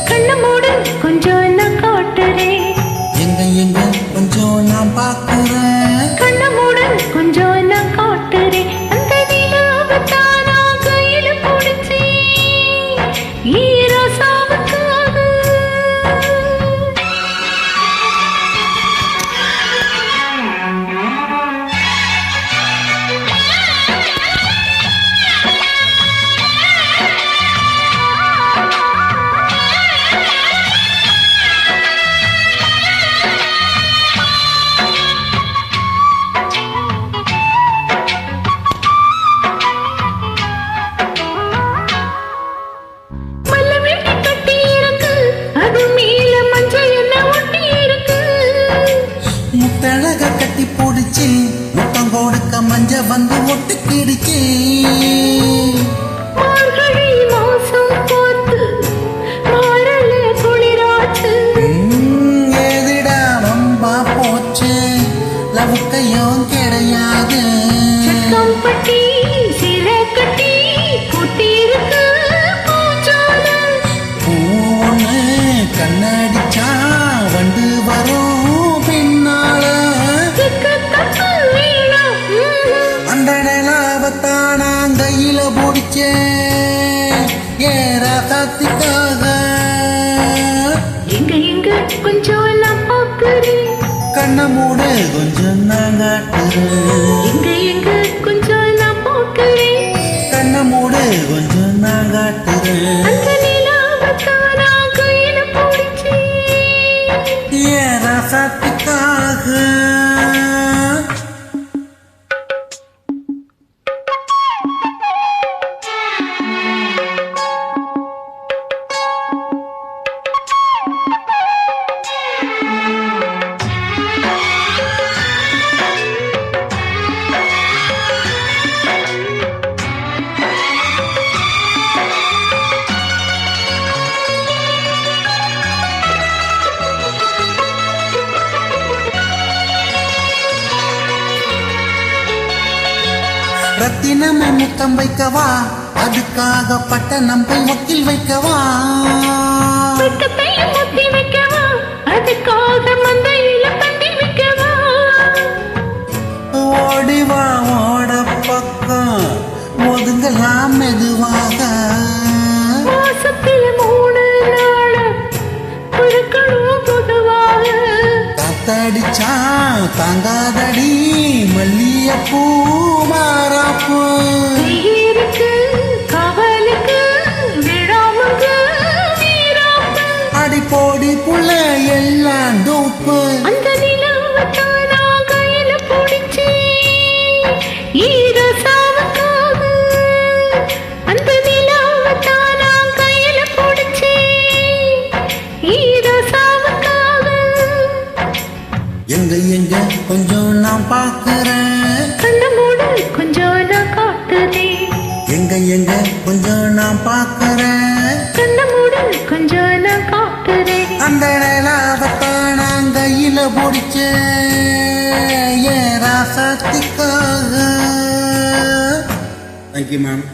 கண்ண மூடு கொஞ்சம் நான் காட்டுறேன். எங்க கொஞ்சம் நான் பார்க்கிறேன். கண்ண மூடு கொஞ்சம் நான் காட்டுறேன். அந்த நிலாவத்தான் நான் கையில பிடிச்சேன் ஈரோசாவுக்காக. முத்தழக கட்டி போடுச்சு முத்தம் கொடுக்க மஞ்ச வந்து ஒட்டு கிடுச்சு. ஏதிடா வம்பா போச்சு லவுக்கையும் கிடையாது. பூன்னு கண்ணடிச்சா வண்டு வரும். அந்த நிலாவத்தான் நான் கையில பிடிச்சேன் ஏராத்திக்காக. எங்க கொஞ்சம் நான் பார்க்கிறேன். கண்ண மூடு கொஞ்சம் நான் காட்டுறேன். எங்க கொஞ்சம் நான் பார்க்கிறேன். கண்ண மூடு கொஞ்சம் நான் காட்டுறேன். அந்த நிலாவத்தான் நான் கையில பிடிச்சேன் ஏராத்திக்காக. ரத்தினமே முத்தம் வைக்கவா அதுக்காக பட்ட நம்பை வக்கில் வைக்கவா. முத்தி வைக்கவா அதுக்காக மந்தையில பந்தி வைக்கவா. ஓடிவா ஓட பக்கம் ஒதுங்கலாம் மெதுவாக. மாசத்துல 3 நாள் பொறுக்கணும் பொதுவாக. காத்தடிச்சா தாங்காதடி மல்லியப்பூ மாறாப்பூ. காவலுக்கு விழாமுக்கு வீராப்பு. அடி போடி புள்ள எல்லாம் தூப்பு. அந்த நிலாவத்தான் நான் கையில பிடிச்சேன் ஈரோசாவுக்காக. அந்த நிலாவத்தான் நான் கையில பிடிச்சேன் ஈரோசாவுக்காக. எங்க கொஞ்சம் நான் பார்க்கிறேன். கண்ண மூடு கொஞ்சம் நான் காட்டுறேன். எங்க கொஞ்சம் நான் பார்க்கிறேன். கண்ண மூடு கொஞ்சம் நான் காட்டுறேன். அந்த நிலாவத்தான் நான் கையில பிடிச்சேன் ஏராசத்திக்காக. Thank you ma'am.